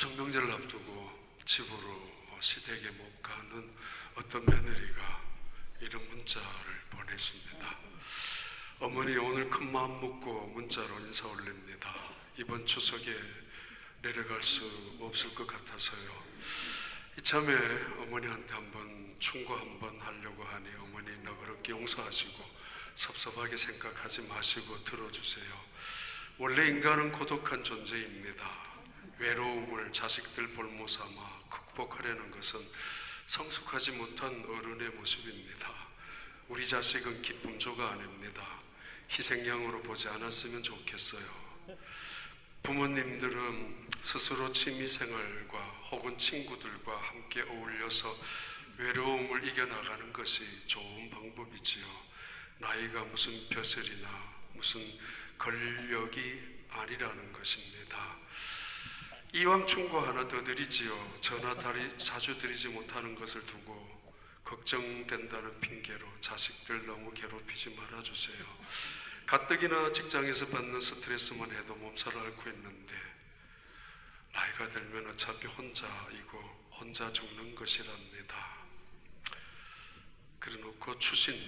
추석 명절을 앞두고 집으로 시댁에 못 가는 어떤 며느리가 이런 문자를 보냈습니다. 어머니, 오늘 큰 마음 먹고 문자로 인사 올립니다. 이번 추석에 내려갈 수 없을 것 같아서요. 이참에 어머니한테 한번 충고 한번 하려고 하니 어머니 너그럽게 용서하시고 섭섭하게 생각하지 마시고 들어주세요. 원래 인간은 고독한 존재입니다. 외로움을 자식들 볼모 삼아 극복하려는 것은 성숙하지 못한 어른의 모습입니다. 우리 자식은 기쁨조가 아닙니다. 희생양으로 보지 않았으면 좋겠어요. 부모님들은 스스로 취미생활과 혹은 친구들과 함께 어울려서 외로움을 이겨나가는 것이 좋은 방법이지요. 나이가 무슨 벼슬이나 무슨 권력이 아니라는 것입니다. 이왕 충고 하나 더 드리지요. 전화 자주 드리지 못하는 것을 두고 걱정된다는 핑계로 자식들 너무 괴롭히지 말아주세요. 가뜩이나 직장에서 받는 스트레스만 해도 몸살을 앓고 있는데 나이가 들면 어차피 혼자이고 혼자 죽는 것이랍니다. 그래놓고 추신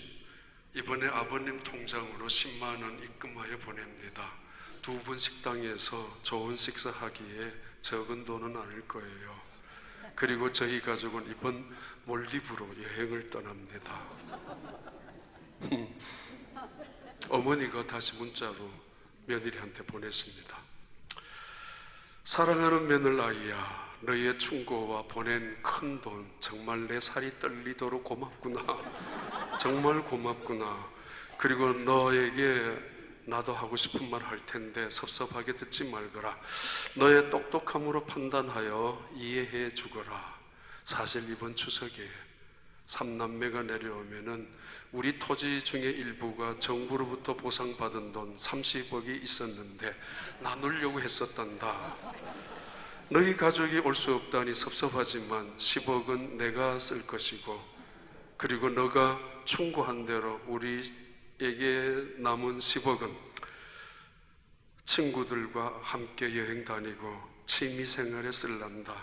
이번에 아버님 통장으로 10만 원 입금하여 보냅니다. 두 분 식당에서 좋은 식사하기에 적은 돈은 아닐 거예요. 그리고 저희 가족은 이번 몰디브로 여행을 떠납니다. 어머니가 다시 문자로 며느리한테 보냈습니다. 사랑하는 며느라이야, 너의 충고와 보낸 큰 돈 정말 내 살이 떨리도록 고맙구나. 정말 고맙구나. 그리고 너에게 나도 하고 싶은 말 할 텐데 섭섭하게 듣지 말거라. 너의 똑똑함으로 판단하여 이해해 주거라. 사실 이번 추석에 3남매가 내려오면은 우리 토지 중에 일부가 정부로부터 보상받은 돈 30억이 있었는데 나누려고 했었단다. 너희 가족이 올 수 없다니 섭섭하지만 10억은 내가 쓸 것이고, 그리고 너가 충고한 대로 우리에게 남은 10억은 친구들과 함께 여행 다니고 취미생활에 쓸란다.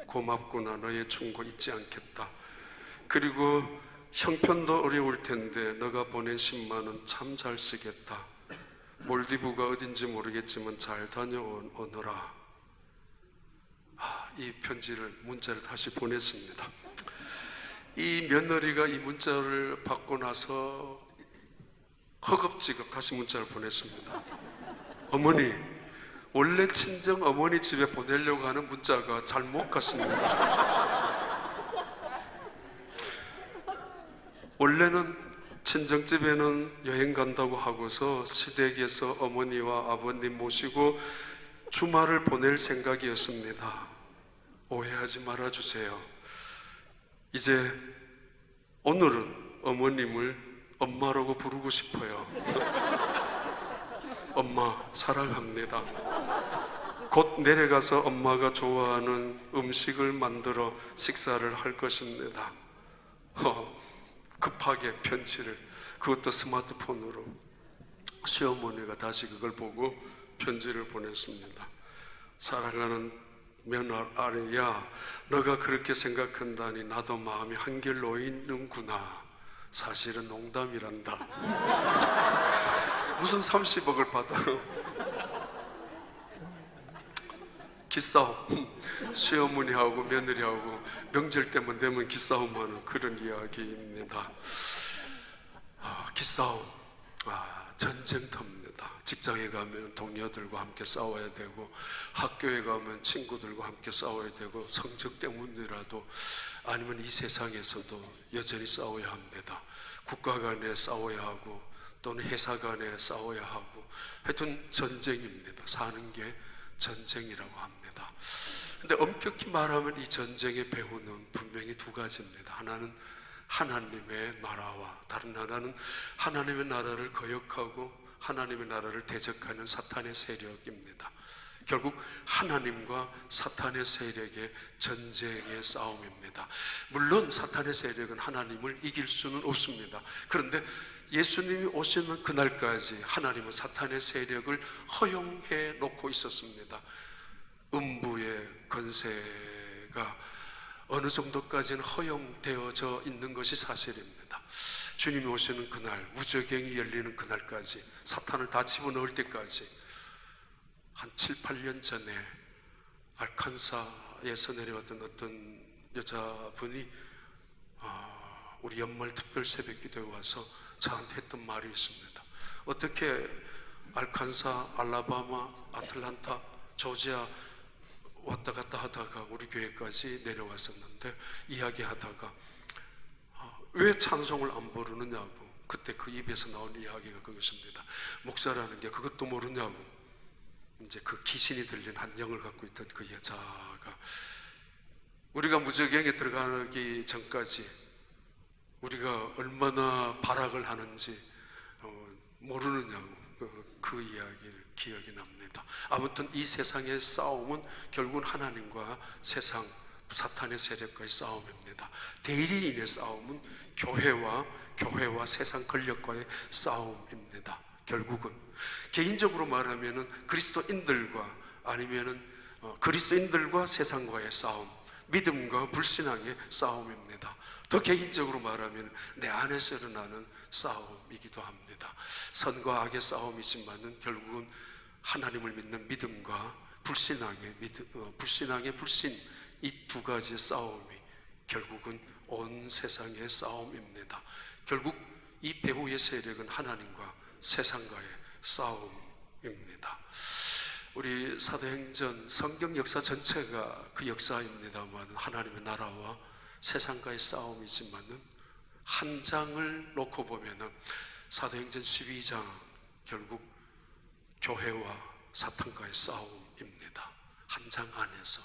고맙구나. 너의 충고 잊지 않겠다. 그리고 형편도 어려울 텐데 너가 보낸 10만 원 참 잘 쓰겠다. 몰디브가 어딘지 모르겠지만 잘 다녀오너라. 이 문자를 다시 보냈습니다. 이 며느리가 이 문자를 받고 나서 허겁지겁 다시 문자를 보냈습니다. 어머니, 원래 친정 어머니 집에 보내려고 하는 문자가 잘못 갔습니다. 원래는 친정집에는 여행 간다고 하고서 시댁에서 어머니와 아버님 모시고 주말을 보낼 생각이었습니다. 오해하지 말아주세요. 이제 오늘은 어머님을 엄마라고 부르고 싶어요. 엄마 사랑합니다. 곧 내려가서 엄마가 좋아하는 음식을 만들어 식사를 할 것입니다. 급하게 편지를, 그것도 스마트폰으로 시어머니가 다시 그걸 보고 편지를 보냈습니다. 사랑하는 며느리야, 너가 그렇게 생각한다니 나도 마음이 한결 놓이는구나. 사실은 농담이란다. 무슨 30억을 받아. 기싸움. 시어머니하고 며느리하고 명절 때만 되면 기싸움하는 그런 이야기입니다. 기싸움, 전쟁터입니다. 직장에 가면 동료들과 함께 싸워야 되고, 학교에 가면 친구들과 함께 싸워야 되고, 성적 때문이라도 아니면 이 세상에서도 여전히 싸워야 합니다. 국가 간에 싸워야 하고 또는 회사 간에 싸워야 하고, 하여튼 전쟁입니다. 사는 게 전쟁이라고 합니다. 근데 엄격히 말하면 이 전쟁의 배후는 분명히 두 가지입니다. 하나는 하나님의 나라와 다른 하나는 하나님의 나라를 거역하고 하나님의 나라를 대적하는 사탄의 세력입니다. 결국 하나님과 사탄의 세력의 전쟁의 싸움입니다. 물론 사탄의 세력은 하나님을 이길 수는 없습니다. 그런데 예수님이 오시는 그날까지 하나님은 사탄의 세력을 허용해 놓고 있었습니다. 음부의 권세가 어느 정도까지는 허용되어져 있는 것이 사실입니다. 주님이 오시는 그날, 무저갱이 열리는 그날까지, 사탄을 다 집어넣을 때까지 한 7, 8년 전에 알칸사에서 내려왔던 어떤 여자분이 우리 연말 특별 새벽 기도에 와서 저한테 했던 말이 있습니다. 어떻게 알칸사, 알라바마, 아틀란타, 조지아 왔다 갔다 하다가 우리 교회까지 내려왔었는데, 이야기하다가 왜 찬송을 안 부르느냐고, 그때 그 입에서 나온 이야기가 그것입니다. 목사라는 게 그것도 모르냐고, 이제 그 귀신이 들린 한 영을 갖고 있던 그 여자가, 우리가 무저갱에 들어가기 전까지 우리가 얼마나 발악을 하는지 모르느냐고, 그 이야기를 기억이 납니다. 아무튼 이 세상의 싸움은 결국은 하나님과 세상, 사탄의 세력과의 싸움입니다. 대리인의 싸움은 교회와 세상 권력과의 싸움입니다. 결국은 개인적으로 말하면은 그리스도인들과 아니면은 그리스도인들과 세상과의 싸움, 믿음과 불신앙의 싸움입니다. 더 개인적으로 말하면 내 안에서 일어나는 싸움이기도 합니다. 선과 악의 싸움이지만은 결국은 하나님을 믿는 믿음과 불신앙의 불신, 이 두 가지의 싸움이 결국은 온 세상의 싸움입니다. 결국 이 배후의 세력은 하나님과 세상과의 싸움입니다. 우리 사도행전, 성경 역사 전체가 그 역사입니다만 하나님의 나라와 세상과의 싸움이지만은 한 장을 놓고 보면은 사도행전 12장, 결국 교회와 사탄과의 싸움입니다. 한 장 안에서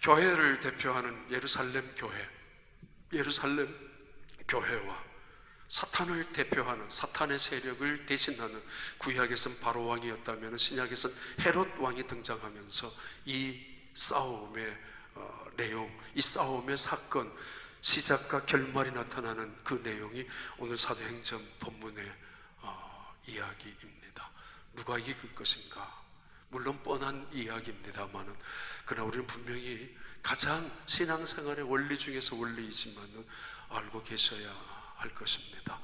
교회를 대표하는 예루살렘 교회와 사탄을 대표하는, 사탄의 세력을 대신하는, 구약에서는 바로 왕이었다면 신약에서는 헤롯 왕이 등장하면서 이 싸움의 내용, 이 싸움의 사건, 시작과 결말이 나타나는 그 내용이 오늘 사도행전 본문의 이야기입니다. 누가 이길 것인가? 물론 뻔한 이야기입니다만은, 그러나 우리는 분명히 가장 신앙생활의 원리 중에서 원리이지만은 알고 계셔야 할 것입니다.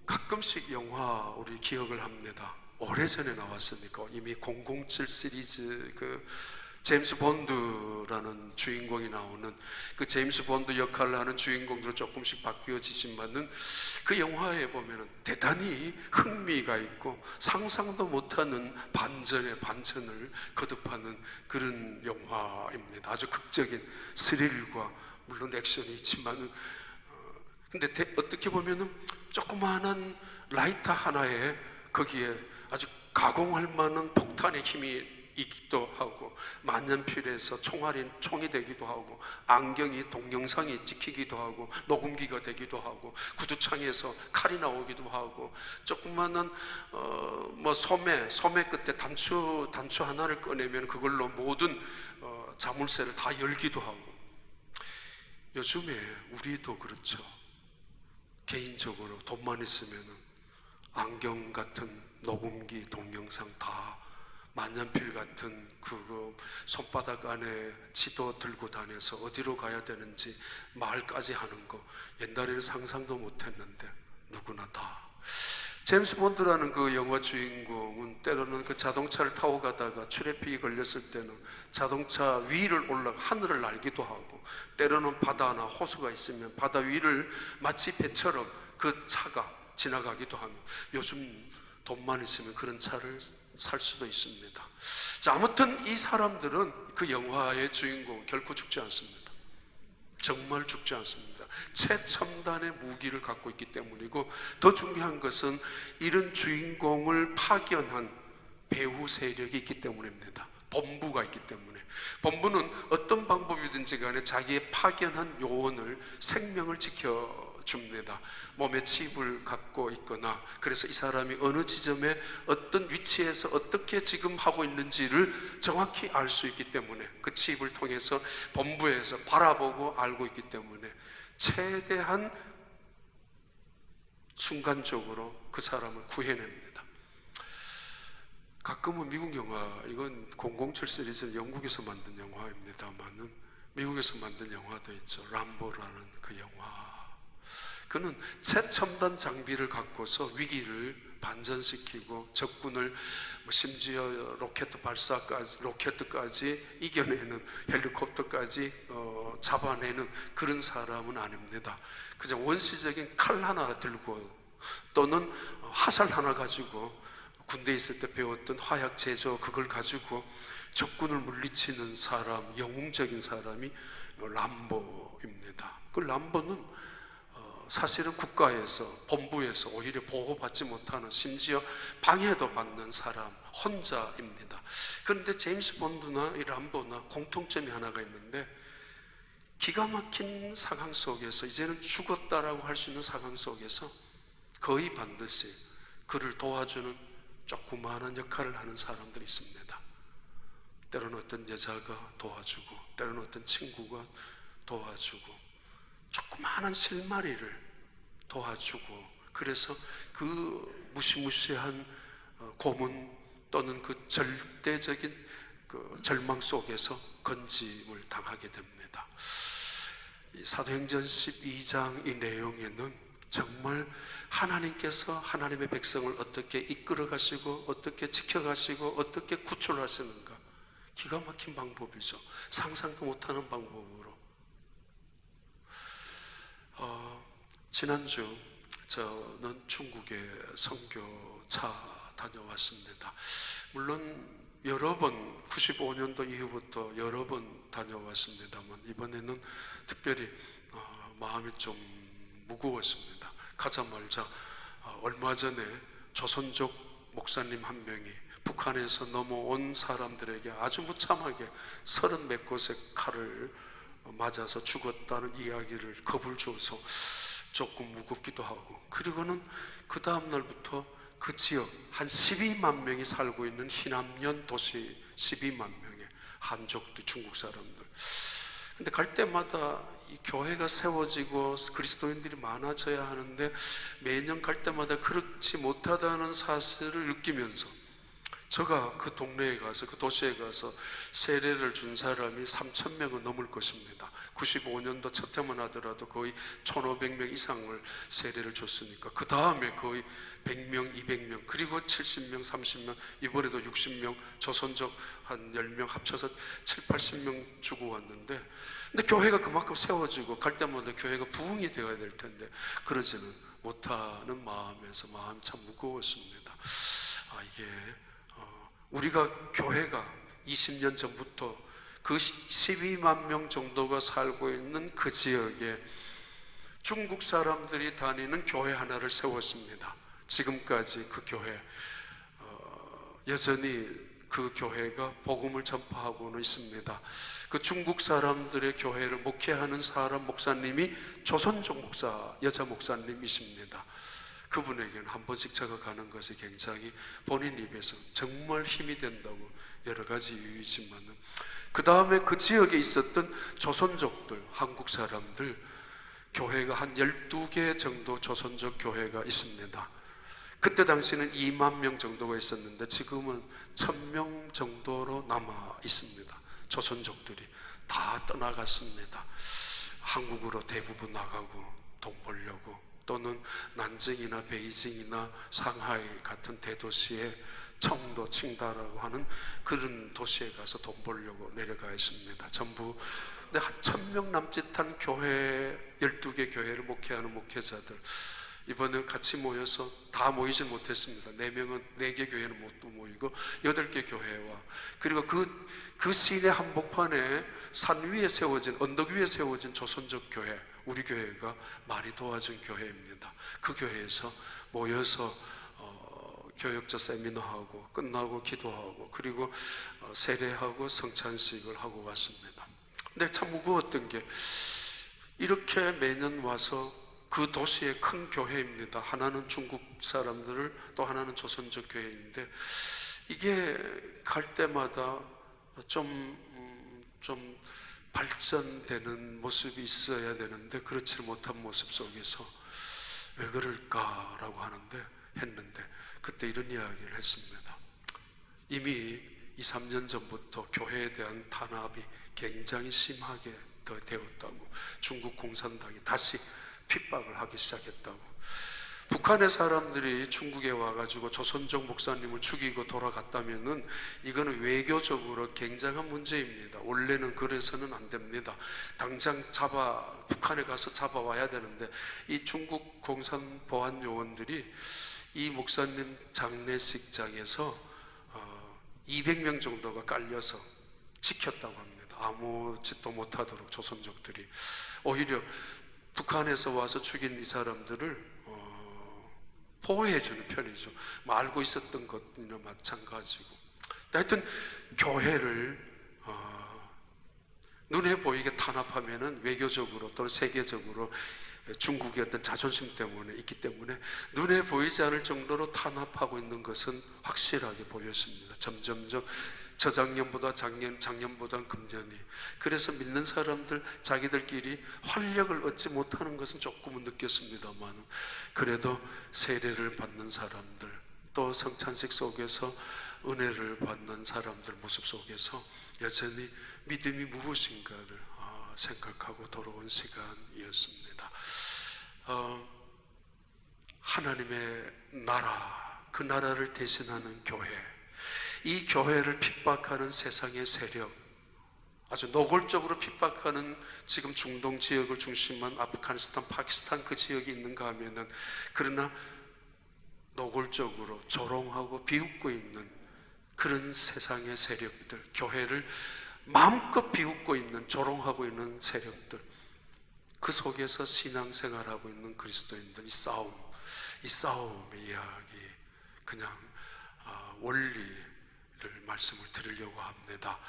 가끔씩 영화 우리 기억을 합니다. 오래전에 나왔으니까 이미 007 시리즈, 그 제임스 본드라는 주인공이 나오는, 그 제임스 본드 역할을 하는 주인공들은 조금씩 바뀌어지지만은 그 영화에 보면은 대단히 흥미가 있고 상상도 못하는 반전의 반전을 거듭하는 그런 영화입니다. 아주 극적인 스릴과 물론 액션이 있지만은 근데 어떻게 보면은 조그마한 라이터 하나에 거기에 아주 가공할 만한 폭탄의 힘이 있기도 하고, 만년필에서 총이 되기도 하고, 안경이 동영상이 찍히기도 하고, 녹음기가 되기도 하고, 구두창에서 칼이 나오기도 하고, 조그마한 소매 끝에 단추 하나를 꺼내면 그걸로 모든 자물쇠를 다 열기도 하고. 요즘에 우리도 그렇죠. 개인적으로 돈만 있으면 안경 같은 녹음기, 동영상 다, 만년필 같은 그거 손바닥 안에 지도 들고 다녀서 어디로 가야 되는지 말까지 하는 거 옛날에는 상상도 못했는데 누구나 다. 제임스 본드라는 그 영화 주인공은 때로는 그 자동차를 타고 가다가 트래픽이 걸렸을 때는 자동차 위를 올라가 하늘을 날기도 하고, 때로는 바다나 호수가 있으면 바다 위를 마치 배처럼 그 차가 지나가기도 하고, 요즘 돈만 있으면 그런 차를 살 수도 있습니다. 자, 아무튼 이 사람들은 그 영화의 주인공 결코 죽지 않습니다. 정말 죽지 않습니다. 최첨단의 무기를 갖고 있기 때문이고, 더 중요한 것은 이런 주인공을 파견한 배후 세력이 있기 때문입니다. 본부가 있기 때문에. 본부는 어떤 방법이든지 간에 자기의 파견한 요원을, 생명을 지켜줍니다. 몸에 칩을 갖고 있거나, 그래서 이 사람이 어느 지점에 어떤 위치에서 어떻게 지금 하고 있는지를 정확히 알 수 있기 때문에, 그 칩을 통해서 본부에서 바라보고 알고 있기 때문에 최대한 순간적으로 그 사람을 구해냅니다. 가끔은 미국 영화, 이건 007 시리즈는 영국에서 만든 영화입니다만은 미국에서 만든 영화도 있죠. 람보라는 그 영화. 그는 최첨단 장비를 갖고서 위기를 반전시키고 적군을 심지어 로켓까지 이겨내는, 헬리콥터까지 잡아내는 그런 사람은 아닙니다. 그냥 원시적인 칼 하나 들고 또는 화살 하나 가지고 군대에 있을 때 배웠던 화약 제조, 그걸 가지고 적군을 물리치는 사람, 영웅적인 사람이 람보입니다. 그 람보는 사실은 국가에서, 본부에서 오히려 보호받지 못하는, 심지어 방해도 받는 사람, 혼자입니다. 그런데 제임스 본드나 이 람보나 공통점이 하나가 있는데, 기가 막힌 상황 속에서, 이제는 죽었다라고 할 수 있는 상황 속에서 거의 반드시 그를 도와주는 조그마한 역할을 하는 사람들이 있습니다. 때로는 어떤 여자가 도와주고, 때로는 어떤 친구가 도와주고, 조그마한 실마리를 도와주고, 그래서 그 무시무시한 고문 또는 그 절대적인 그 절망 속에서 건짐을 당하게 됩니다. 이 사도행전 12장 이 내용에는 정말 하나님께서 하나님의 백성을 어떻게 이끌어 가시고, 어떻게 지켜 가시고, 어떻게 구출하시는가, 기가 막힌 방법이죠. 상상도 못하는 방법으로. 지난주 저는 중국에 선교차 다녀왔습니다. 물론 여러 번, 95년도 이후부터 여러 번 다녀왔습니다만 이번에는 특별히 마음이 좀 무거웠습니다. 가자마자 얼마 전에 조선족 목사님 한 명이 북한에서 넘어온 사람들에게 아주 무참하게 30몇 곳의 칼을 맞아서 죽었다는 이야기를 겁을 줘서 조금 무겁기도 하고, 그리고는 그 다음 날부터 그 지역 한 12만 명이 살고 있는 희남연 도시 12만 명의 한족들, 중국 사람들. 근데 갈 때마다 이 교회가 세워지고 그리스도인들이 많아져야 하는데 매년 갈 때마다 그렇지 못하다는 사실을 느끼면서 제가 그 동네에 가서, 그 도시에 가서 세례를 준 사람이 3,000명은 넘을 것입니다. 95년도 첫 해만 하더라도 거의 1,500명 이상을 세례를 줬으니까 그 다음에 거의 100명, 200명, 그리고 70명, 30명, 이번에도 60명, 조선족 한 10명 합쳐서 7, 80명 주고 왔는데, 근데 교회가 그만큼 세워지고 갈 때마다 교회가 부흥이 되어야 될 텐데 그러지는 못하는 마음에서 마음이 참 무거웠습니다. 이게 우리가 교회가 20년 전부터 그 12만 명 정도가 살고 있는 그 지역에 중국 사람들이 다니는 교회 하나를 세웠습니다. 지금까지 그 교회 여전히 그 교회가 복음을 전파하고는 있습니다. 그 중국 사람들의 교회를 목회하는 사람 목사님이 조선족 목사, 여자 목사님이십니다. 그분에게는 한 번씩 제가 가는 것이 굉장히 본인 입에서 정말 힘이 된다고, 여러 가지 이유이지만은 그 다음에 그 지역에 있었던 조선족들, 한국 사람들 교회가 한 12개 정도 조선족 교회가 있습니다. 그때 당시는 2만 명 정도가 있었는데 지금은 1,000명 정도로 남아 있습니다. 조선족들이 다 떠나갔습니다. 한국으로 대부분 나가고 돈 벌려고, 또는 난징이나 베이징이나 상하이 같은 대도시에, 청도, 칭다라고 하는 그런 도시에 가서 돈 벌려고 내려가 있습니다. 전부. 근데 한 1,000명 남짓한 교회, 12개 교회를 목회하는 목회자들, 이번에 같이 모여서 다 모이질 못했습니다. 4개 교회는 못 모이고 8개 교회와, 그리고 그 시내 한복판에 산 위에 세워진, 언덕 위에 세워진 조선족 교회, 우리 교회가 많이 도와준 교회입니다. 그 교회에서 모여서 교역자 세미나하고 끝나고 기도하고, 그리고 세례하고 성찬식을 하고 왔습니다. 근데 참 무거웠던 게, 이렇게 매년 와서 그 도시의 큰 교회입니다. 하나는 중국 사람들을, 또 하나는 조선족 교회인데, 이게 갈 때마다 좀 발전되는 모습이 있어야 되는데 그렇지 못한 모습 속에서 왜 그럴까라고 했는데 그때 이런 이야기를 했습니다. 이미 2, 3년 전부터 교회에 대한 탄압이 굉장히 심하게 더 되었다고, 중국 공산당이 다시 핍박을 하기 시작했다고. 북한의 사람들이 중국에 와가지고 조선족 목사님을 죽이고 돌아갔다면은 이거는 외교적으로 굉장한 문제입니다. 원래는 그래서는 안 됩니다. 당장 북한에 가서 잡아와야 되는데, 이 중국 공산 보안 요원들이 이 목사님 장례식장에서 200명 정도가 깔려서 지켰다고 합니다. 아무 짓도 못하도록 조선족들이. 오히려 북한에서 와서 죽인 이 사람들을 보호해주는 편이죠. 알고 있었던 것이나 마찬가지고. 하여튼 교회를 눈에 보이게 탄압하면은 외교적으로 또는 세계적으로 중국의 어떤 자존심 때문에 있기 때문에 눈에 보이지 않을 정도로 탄압하고 있는 것은 확실하게 보였습니다. 점점점 저작년보다 작년보다 금년이. 그래서 믿는 사람들 자기들끼리 활력을 얻지 못하는 것은 조금은 느꼈습니다만, 그래도 세례를 받는 사람들, 또 성찬식 속에서 은혜를 받는 사람들 모습 속에서 여전히 믿음이 무엇인가를 생각하고 돌아온 시간이었습니다. 하나님의 나라, 그 나라를 대신하는 교회, 이 교회를 핍박하는 세상의 세력, 아주 노골적으로 핍박하는 지금 중동 지역을 중심한 아프가니스탄, 파키스탄 그 지역이 있는가 하면은, 그러나 노골적으로 조롱하고 비웃고 있는 그런 세상의 세력들, 교회를 마음껏 비웃고 있는, 조롱하고 있는 세력들, 그 속에서 신앙생활하고 있는 그리스도인들, 이 싸움의 이야기, 그냥 원리를 말씀을 드리려고 합니다.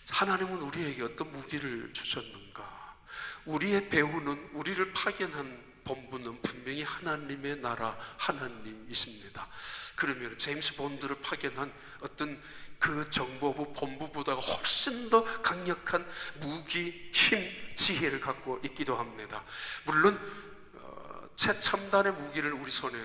하나님은 우리에게 어떤 무기를 주셨는가? 우리의 배후는, 우리를 파견한 본부는 분명히 하나님의 나라, 하나님이십니다. 그러면 제임스 본드를 파견한 어떤 그 정보부 본부보다 훨씬 더 강력한 무기, 힘, 지혜를 갖고 있기도 합니다. 물론 최첨단의 무기를 우리 손에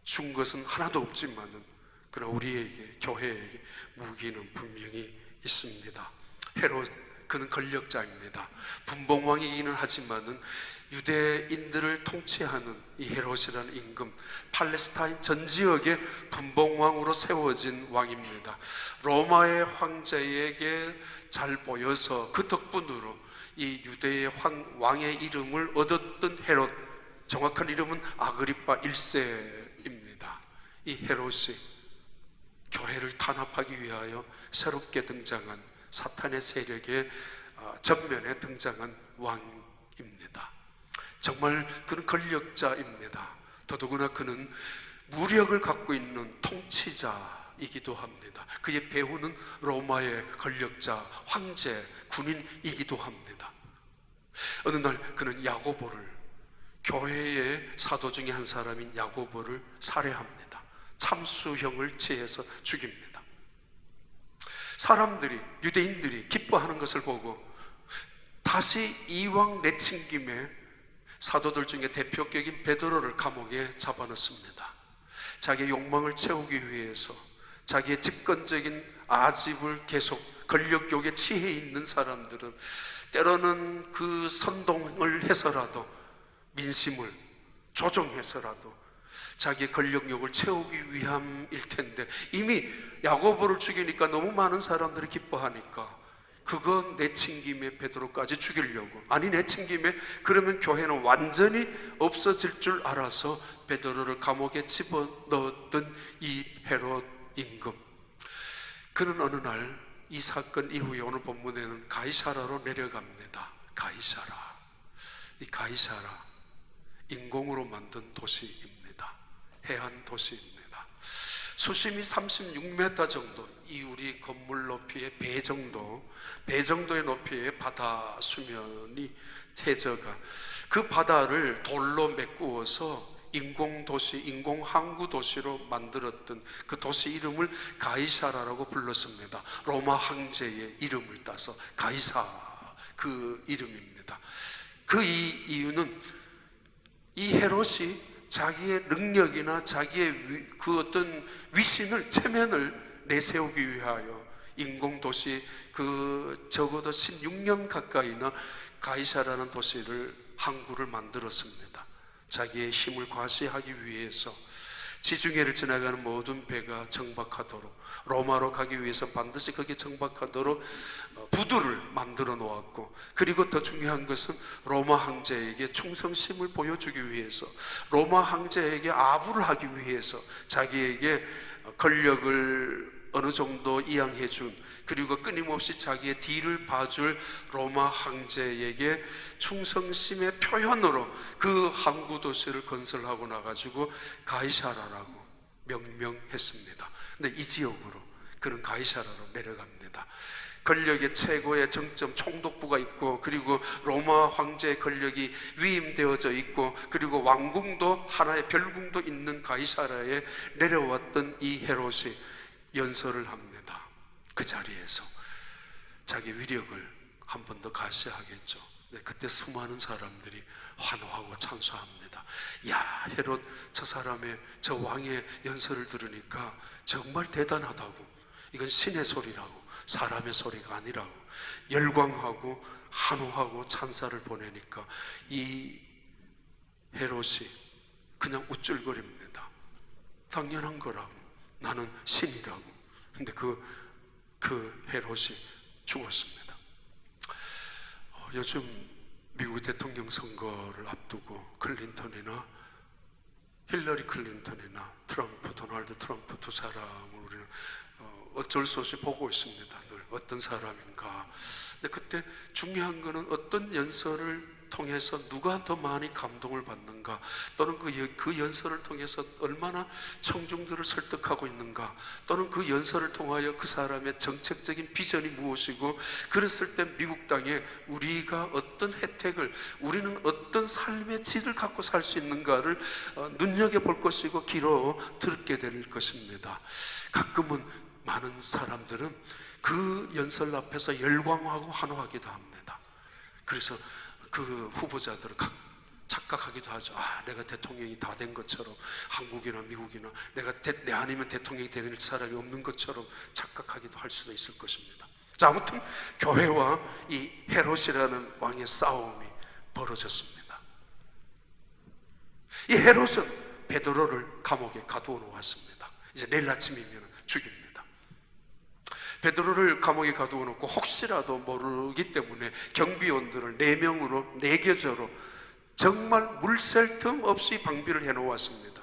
준 것은 하나도 없지만은, 그러나 우리에게, 교회에게 무기는 분명히 있습니다. 헤롯, 그는 권력자입니다. 분봉왕이기는 하지만은 유대인들을 통치하는 이 헤롯이라는 임금, 팔레스타인 전 지역의 분봉왕으로 세워진 왕입니다. 로마의 황제에게 잘 보여서 그 덕분으로 이 유대의 왕의 이름을 얻었던 헤롯, 정확한 이름은 아그리파 1세입니다. 이 헤롯이 교회를 탄압하기 위하여 새롭게 등장한 사탄의 세력의 전면에 등장한 왕입니다. 정말 그는 권력자입니다. 더더구나 그는 무력을 갖고 있는 통치자이기도 합니다. 그의 배후는 로마의 권력자, 황제, 군인이기도 합니다. 어느 날 그는 야고보를, 교회의 사도 중에 한 사람인 야고보를 살해합니다. 참수형을 취해서 죽입니다. 사람들이, 유대인들이 기뻐하는 것을 보고 다시 이왕 내친김에 사도들 중에 대표격인 베드로를 감옥에 잡아넣습니다. 자기의 욕망을 채우기 위해서 자기의 집권적인 아집을 계속, 권력욕에 취해 있는 사람들은 때로는 그 선동을 해서라도, 민심을 조종해서라도 자기의 권력욕을 채우기 위함일 텐데, 이미 야고보를 죽이니까 너무 많은 사람들이 기뻐하니까 그거 내친김에 베드로까지 죽이려고, 아니 내친김에 그러면 교회는 완전히 없어질 줄 알아서 베드로를 감옥에 집어넣었던 이 헤롯 임금, 그는 어느 날 이 사건 이후에 오늘 본문에는 가이사라로 내려갑니다. 가이사라, 이 가이사라 인공으로 만든 도시입니다. 해안 도시입니다. 수심이 36m 정도, 이 우리 건물 높이의 배 정도의 높이의 바다 수면이 해저가, 그 바다를 돌로 메꾸어서 인공도시, 인공항구도시로 만들었던 그 도시 이름을 가이사라라고 불렀습니다. 로마 황제의 이름을 따서 가이사, 그 이름입니다. 그 이유는 이 헤롯이 자기의 능력이나 자기의 그 어떤 위신을, 체면을 내세우기 위하여 인공도시 적어도 16년 가까이나 가이사라는 도시를 항구를 만들었습니다. 자기의 힘을 과시하기 위해서 지중해를 지나가는 모든 배가 정박하도록, 로마로 가기 위해서 반드시 거기에 정박하도록 부두를 만들어 놓았고, 그리고 더 중요한 것은 로마 황제에게 충성심을 보여주기 위해서, 로마 황제에게 아부를 하기 위해서 자기에게 권력을 어느 정도 이양해 준, 그리고 끊임없이 자기의 뒤를 봐줄 로마 황제에게 충성심의 표현으로 그 항구 도시를 건설하고 나가지고 가이사라라고 명명했습니다. 근데 이 지역으로 그는 가이사라로 내려갑니다. 권력의 최고의 정점 총독부가 있고, 그리고 로마 황제의 권력이 위임되어져 있고, 그리고 왕궁도 하나의 별궁도 있는 가이사라에 내려왔던 이 헤롯이 연설을 합니다. 그 자리에서 자기 위력을 한 번 더 가시하겠죠. 그때 수많은 사람들이 환호하고 찬송합니다. 야, 헤롯 저 사람의, 저 왕의 연설을 들으니까 정말 대단하다고, 이건 신의 소리라고, 사람의 소리가 아니라고 열광하고 환호하고 찬사를 보내니까 이 헤롯이 그냥 우쭐거립니다. 당연한 거라고, 나는 신이라고. 근데 그 헤롯이 죽었습니다. 요즘 미국 대통령 선거를 앞두고 클린턴이나 힐러리 클린턴이나 트럼프, 도널드 트럼프 두 사람을 우리는 어쩔 수 없이 보고 있습니다. 늘 어떤 사람인가. 근데 그때 중요한 거는 어떤 연설을 통해서 누가 더 많이 감동을 받는가, 또는 그 연설을 통해서 얼마나 청중들을 설득하고 있는가, 또는 그 연설을 통하여 그 사람의 정책적인 비전이 무엇이고, 그랬을 때 미국 땅에 우리가 어떤 혜택을, 우리는 어떤 삶의 질을 갖고 살 수 있는가를 눈여겨볼 것이고 귀로 듣게 될 것입니다. 가끔은 많은 사람들은 그 연설 앞에서 열광하고 환호하기도 합니다. 그래서 그 후보자들은 착각하기도 하죠. 아, 내가 대통령이 다 된 것처럼, 한국이나 미국이나 내 아니면 대통령이 될 사람이 없는 것처럼 착각하기도 할 수도 있을 것입니다. 자, 아무튼 교회와 이 헤롯이라는 왕의 싸움이 벌어졌습니다. 이 헤롯은 베드로를 감옥에 가두어 놓았습니다. 이제 내일 아침이면 죽입니다. 베드로를 감옥에 가두어 놓고 혹시라도 모르기 때문에 경비원들을 4명으로 4계좌로 정말 물샐 틈 없이 방비를 해놓았습니다.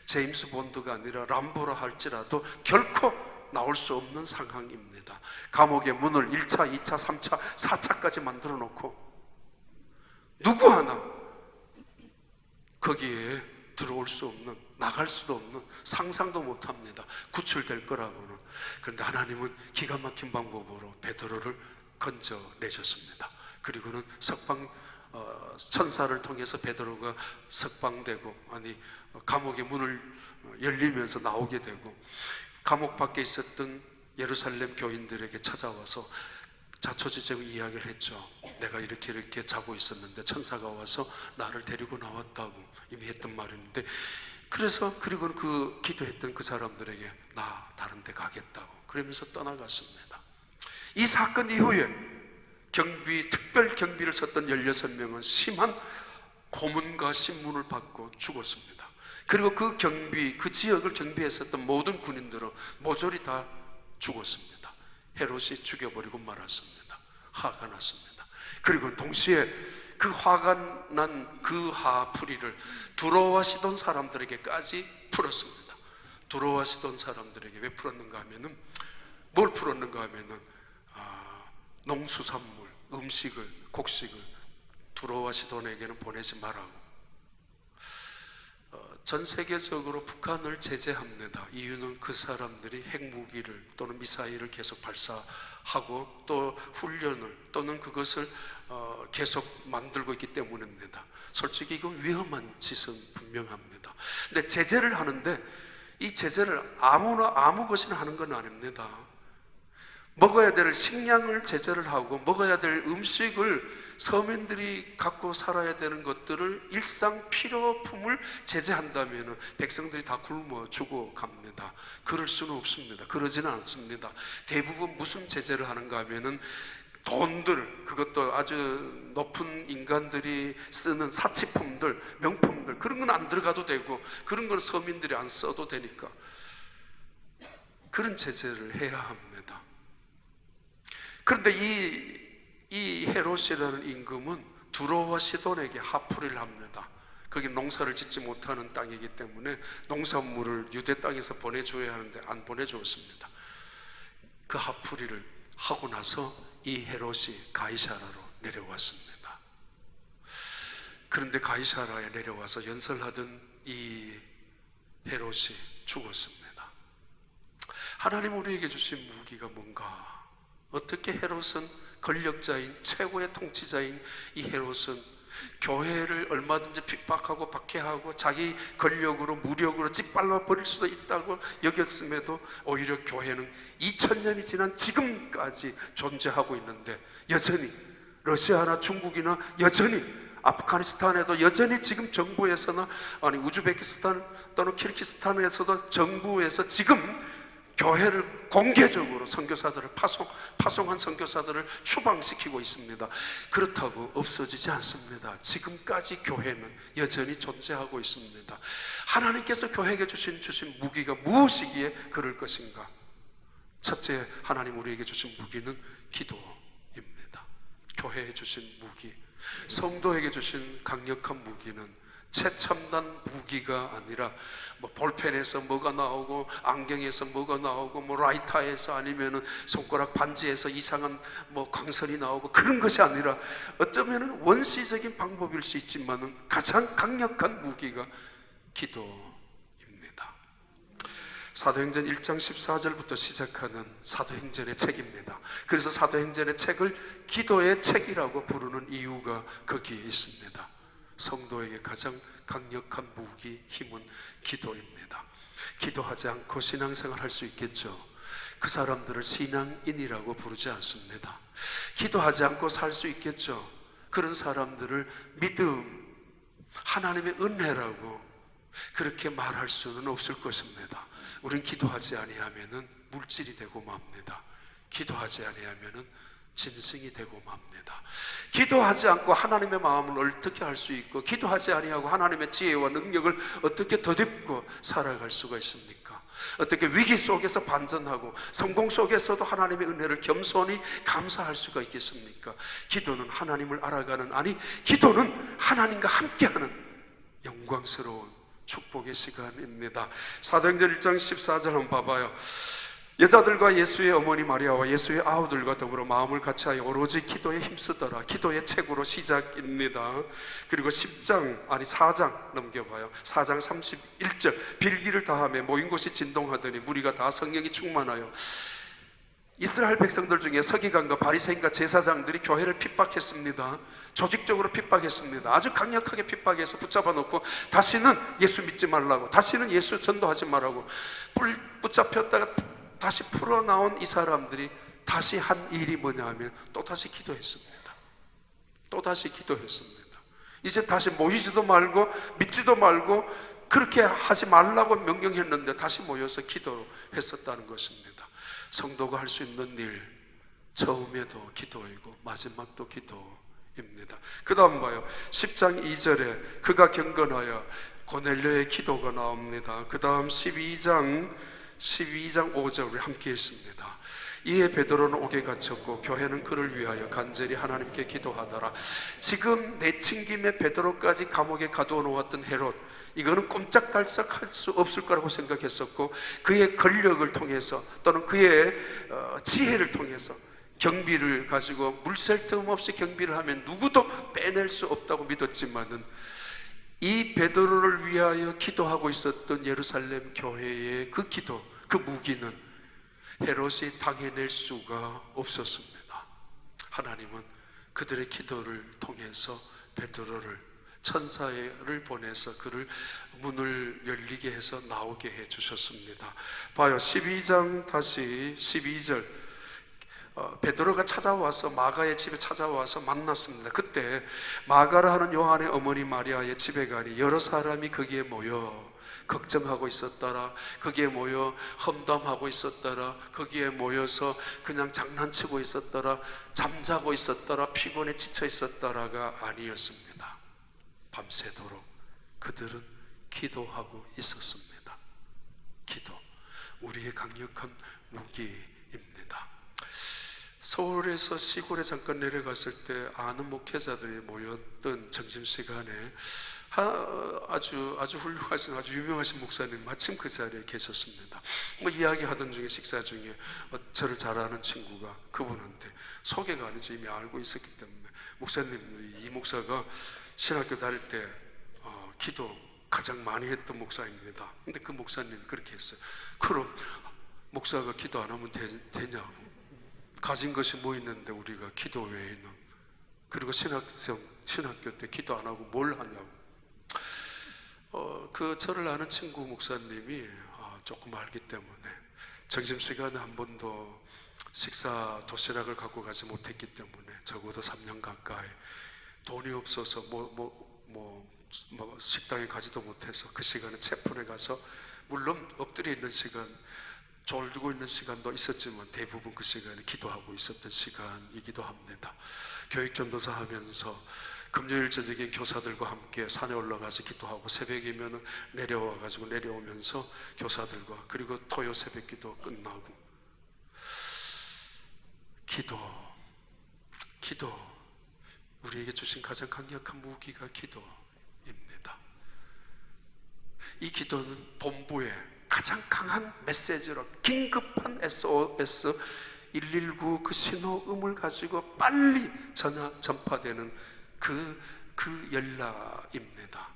제임스 본드가 아니라 람보라 할지라도 결코 나올 수 없는 상황입니다. 감옥의 문을 1차, 2차, 3차, 4차까지 만들어 놓고 누구 하나 거기에 들어올 수 없는, 나갈 수도 없는, 상상도 못합니다. 구출될 거라고는. 그런데 하나님은 기가 막힌 방법으로 베드로를 건져내셨습니다. 그리고는 천사를 통해서 베드로가 석방되고, 감옥의 문을 열리면서 나오게 되고, 감옥 밖에 있었던 예루살렘 교인들에게 찾아와서 자초지종 이야기를 했죠. 내가 이렇게 자고 있었는데 천사가 와서 나를 데리고 나왔다고 이미 했던 말인데, 그리고는 그 기도했던 그 사람들에게 나 다른 데 가겠다고 그러면서 떠나갔습니다. 이 사건 이후에 특별 경비를 썼던 16명은 심한 고문과 신문을 받고 죽었습니다. 그리고 그 지역을 경비했었던 모든 군인들은 모조리 다 죽었습니다. 헤롯이 죽여버리고 말았습니다. 화가 났습니다. 그리고 동시에 그 화가 난 그 화풀이를 두로와 시돈 사람들에게까지 풀었습니다. 두로와 시돈 사람들에게 왜 풀었는가 하면은, 뭘 풀었는가 하면은 농수산물, 음식을, 곡식을 두로와 시돈에게는 보내지 말라고. 전 세계적으로 북한을 제재합니다. 이유는 그 사람들이 핵무기를 또는 미사일을 계속 발사하고 또 훈련을 또는 그것을 계속 만들고 있기 때문입니다. 솔직히 이건 위험한 짓은 분명합니다. 근데 제재를 하는데 이 제재를 아무 것이나 하는 건 아닙니다. 먹어야 될 식량을 제재를 하고 먹어야 될 음식을 서민들이 갖고 살아야 되는 것들을 일상 필요품을 제재한다면 백성들이 다 굶어 죽어갑니다. 그럴 수는 없습니다. 그러지는 않습니다. 대부분 무슨 제재를 하는가 하면은 돈들, 그것도 아주 높은 인간들이 쓰는 사치품들, 명품들, 그런 건 안 들어가도 되고 그런 건 서민들이 안 써도 되니까 그런 제재를 해야 합니다. 그런데 이 헤롯이라는 임금은 두로와 시돈에게 화풀이를 합니다. 거기 농사를 짓지 못하는 땅이기 때문에 농산물을 유대 땅에서 보내줘야 하는데 안 보내주었습니다. 그 화풀이를 하고 나서 이 헤롯이 가이사라로 내려왔습니다. 그런데 가이사라에 내려와서 연설하던 이 헤롯이 죽었습니다. 하나님 우리에게 주신 무기가 뭔가? 어떻게 헤롯은 권력자인 최고의 통치자인 이 헤롯은 교회를 얼마든지 핍박하고 박해하고 자기 권력으로 무력으로 짓밟아 버릴 수도 있다고 여겼음에도 오히려 교회는 2000년이 지난 지금까지 존재하고 있는데 여전히 러시아나 중국이나 여전히 아프가니스탄에도 여전히 지금 정부에서나 아니 우즈베키스탄 또는 키르기스탄에서도 정부에서 지금 교회를 공개적으로 선교사들을 파송한 선교사들을 추방시키고 있습니다. 그렇다고 없어지지 않습니다. 지금까지 교회는 여전히 존재하고 있습니다. 하나님께서 교회에게 주신 무기가 무엇이기에 그럴 것인가? 첫째, 하나님 우리에게 주신 무기는 기도입니다. 교회에 주신 무기, 성도에게 주신 강력한 무기는 최첨단 무기가 아니라 뭐 볼펜에서 뭐가 나오고 안경에서 뭐가 나오고 뭐 라이터에서 아니면은 손가락 반지에서 이상한 뭐 광선이 나오고 그런 것이 아니라 어쩌면은 원시적인 방법일 수 있지만은 가장 강력한 무기가 기도입니다. 사도행전 1장 14절부터 시작하는 사도행전의 책입니다. 그래서 사도행전의 책을 기도의 책이라고 부르는 이유가 거기에 있습니다. 성도에게 가장 강력한 무기, 힘은 기도입니다. 기도하지 않고 신앙생활 할 수 있겠죠? 그 사람들을 신앙인이라고 부르지 않습니다. 기도하지 않고 살 수 있겠죠? 그런 사람들을 믿음, 하나님의 은혜라고 그렇게 말할 수는 없을 것입니다. 우린 기도하지 아니하면은 물질이 되고 맙니다. 기도하지 아니하면은 짐승이 되고 맙니다. 기도하지 않고 하나님의 마음을 어떻게 할 수 있고 기도하지 아니하고 하나님의 지혜와 능력을 어떻게 덧입고 살아갈 수가 있습니까? 어떻게 위기 속에서 반전하고 성공 속에서도 하나님의 은혜를 겸손히 감사할 수가 있겠습니까? 기도는 하나님을 알아가는, 아니 기도는 하나님과 함께하는 영광스러운 축복의 시간입니다. 사도행전 1장 14절 한번 봐봐요. 여자들과 예수의 어머니 마리아와 예수의 아우들과 더불어 마음을 같이하여 오로지 기도에 힘쓰더라. 기도의 책으로 시작입니다. 그리고 4장 넘겨봐요. 4장 31절 빌기를 다하며 모인 곳이 진동하더니 무리가 다 성령이 충만하여. 이스라엘 백성들 중에 서기관과 바리새인과 제사장들이 교회를 핍박했습니다. 조직적으로 핍박했습니다. 아주 강력하게 핍박해서 붙잡아 놓고 다시는 예수 믿지 말라고, 다시는 예수 전도하지 말라고 붙잡혔다가 다시 풀어나온 이 사람들이 다시 한 일이 뭐냐 하면 또다시 기도했습니다. 또다시 기도했습니다. 이제 다시 모이지도 말고 믿지도 말고 그렇게 하지 말라고 명령했는데 다시 모여서 기도했었다는 것입니다. 성도가 할 수 있는 일, 처음에도 기도이고 마지막도 기도입니다. 그 다음 봐요. 10장 2절에 그가 경건하여 고넬료의 기도가 나옵니다. 그 다음 12장 5절 우리 함께 했습니다. 이에 베드로는 옥에 갇혔고 교회는 그를 위하여 간절히 하나님께 기도하더라. 지금 내친김에 베드로까지 감옥에 가두어 놓았던 헤롯, 이거는 꼼짝달싹 할 수 없을 거라고 생각했었고 그의 권력을 통해서 또는 그의 지혜를 통해서 경비를 가지고 물샐 틈 없이 경비를 하면 누구도 빼낼 수 없다고 믿었지만은 이 베드로를 위하여 기도하고 있었던 예루살렘 교회의 그 기도, 그 무기는 헤롯이 당해낼 수가 없었습니다. 하나님은 그들의 기도를 통해서 베드로를, 천사를 보내서 그를 문을 열리게 해서 나오게 해 주셨습니다. 봐요. 12장 다시 12절 베드로가 찾아와서 마가의 집에 찾아와서 만났습니다. 그때 마가라 하는 요한의 어머니 마리아의 집에 가니 여러 사람이 거기에 모여 걱정하고 있었더라. 거기에 모여 험담하고 있었더라. 거기에 모여서 그냥 장난치고 있었더라. 잠자고 있었더라. 피곤에 지쳐 있었더라가 아니었습니다. 밤새도록 그들은 기도하고 있었습니다. 기도, 우리의 강력한 무기입니다. 서울에서 시골에 잠깐 내려갔을 때 아는 목회자들이 모였던 점심시간에 아주 훌륭하신, 아주 유명하신 목사님 마침 그 자리에 계셨습니다. 이야기하던 중에, 식사 중에 저를 잘 아는 친구가 그분한테, 소개가 아니죠, 이미 알고 있었기 때문에, 목사님, 이 목사가 신학교 다닐 때 기도 가장 많이 했던 목사입니다. 근데 그 목사님이 그렇게 했어요. 그럼 목사가 기도 안 하면 되냐고. 가진 것이 뭐 있는데 우리가 기도 외에는. 그리고 신학교 때 기도 안 하고 뭘 하냐고. 그 저를 아는 친구 목사님이 조금 알기 때문에 점심시간에 한 번도 식사 도시락을 갖고 가지 못했기 때문에 적어도 3년 가까이 돈이 없어서 식당에 가지도 못해서 그 시간에 채플에 가서, 물론 엎드려 있는 시간, 졸고 있는 시간도 있었지만 대부분 그 시간에 기도하고 있었던 시간이기도 합니다. 교육전도사 하면서 금요일 저녁에 교사들과 함께 산에 올라가서 기도하고, 새벽이면 내려오면서 교사들과, 그리고 토요 새벽 기도 끝나고, 기도, 우리에게 주신 가장 강력한 무기가 기도입니다. 이 기도는 본부에 가장 강한 메시지로, 긴급한 SOS 119 그 신호음을 가지고 빨리 전파되는 그 연락입니다.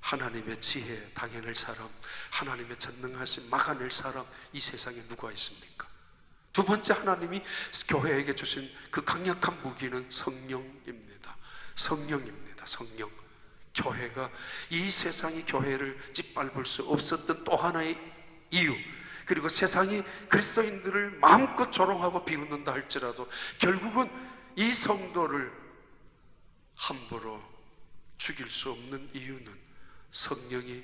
하나님의 지혜 당해낼 사람, 하나님의 전능하심 막아낼 사람, 이 세상에 누가 있습니까? 두 번째, 하나님이 교회에게 주신 그 강력한 무기는 성령입니다. 성령입니다. 성령. 교회가, 이 세상이 교회를 짓밟을 수 없었던 또 하나의 이유, 그리고 세상이 그리스도인들을 마음껏 조롱하고 비웃는다 할지라도 결국은 이 성도를 함부로 죽일 수 없는 이유는 성령이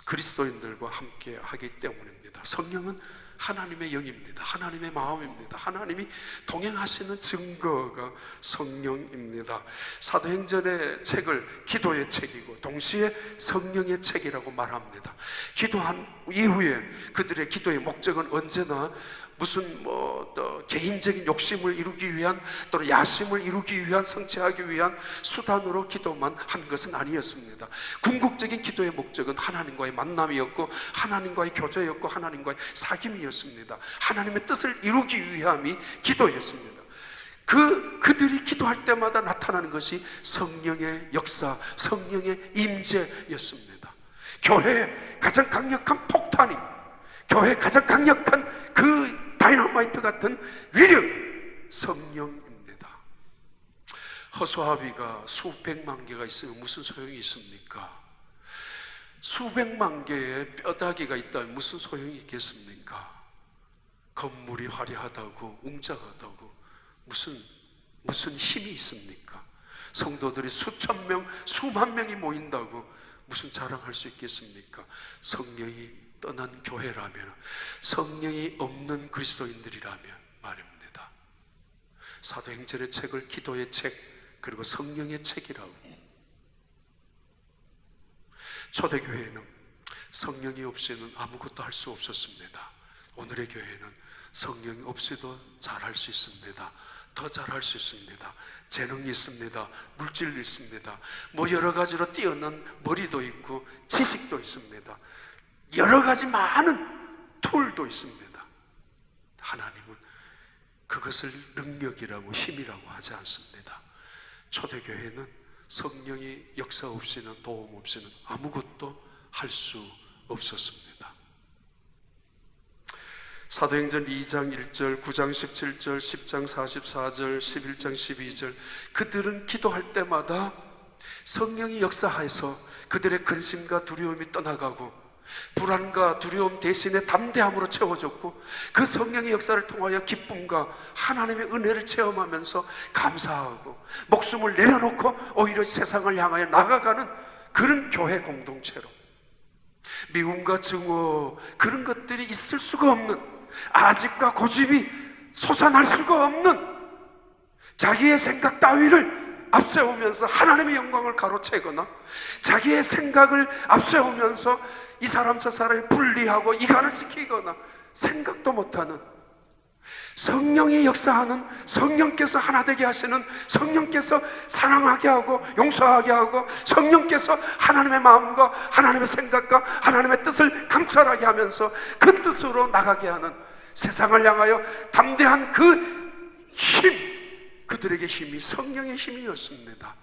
그리스도인들과 함께 하기 때문입니다. 성령은 하나님의 영입니다. 하나님의 마음입니다. 하나님이 동행하시는 증거가 성령입니다. 사도행전의 책을 기도의 책이고 동시에 성령의 책이라고 말합니다. 기도한 이후에 그들의 기도의 목적은 언제나 무슨 또 개인적인 욕심을 이루기 위한, 또는 야심을 이루기 위한, 성취하기 위한 수단으로 기도만 한 것은 아니었습니다. 궁극적인 기도의 목적은 하나님과의 만남이었고, 하나님과의 교제였고, 하나님과의 사귐이었습니다. 하나님의 뜻을 이루기 위함이 기도였습니다. 그들이 기도할 때마다 나타나는 것이 성령의 역사, 성령의 임재였습니다. 교회의 가장 강력한 폭탄이, 교회의 가장 강력한 그 다이너마이트 같은 위력이 성령입니다. 허수아비가 수백만 개가 있으면 무슨 소용이 있습니까? 수백만 개의 뼈다귀가 있다면 무슨 소용이 있겠습니까? 건물이 화려하다고, 웅장하다고 무슨 힘이 있습니까? 성도들이 수천 명, 수만 명이 모인다고 무슨 자랑할 수 있겠습니까? 성령이 떠난 교회라면, 성령이 없는 그리스도인들이라면 말입니다. 사도행전의 책을 기도의 책, 그리고 성령의 책이라고. 초대교회는 성령이 없이는 아무것도 할 수 없었습니다. 오늘의 교회는 성령이 없이도 잘할 수 있습니다. 더 잘할 수 있습니다. 재능이 있습니다. 물질이 있습니다. 여러 가지로 뛰어난 머리도 있고 지식도 있습니다. 여러 가지 많은 툴도 있습니다. 하나님은 그것을 능력이라고, 힘이라고 하지 않습니다. 초대교회는 성령의 역사 없이는, 도움 없이는 아무것도 할 수 없었습니다. 사도행전 2장 1절, 9장 17절, 10장 44절, 11장 12절, 그들은 기도할 때마다 성령이 역사하여서 그들의 근심과 두려움이 떠나가고, 불안과 두려움 대신에 담대함으로 채워졌고, 그 성령의 역사를 통하여 기쁨과 하나님의 은혜를 체험하면서 감사하고 목숨을 내려놓고 오히려 세상을 향하여 나아가는 그런 교회 공동체로, 미움과 증오 그런 것들이 있을 수가 없는, 아집과 고집이 솟아날 수가 없는, 자기의 생각 따위를 앞세우면서 하나님의 영광을 가로채거나 자기의 생각을 앞세우면서 이 사람 저 사람을 분리하고 이간을 시키거나 생각도 못하는, 성령이 역사하는, 성령께서 하나 되게 하시는, 성령께서 사랑하게 하고 용서하게 하고 성령께서 하나님의 마음과 하나님의 생각과 하나님의 뜻을 감찰하게 하면서 그 뜻으로 나가게 하는, 세상을 향하여 담대한 그 힘, 그들에게 힘이 성령의 힘이었습니다.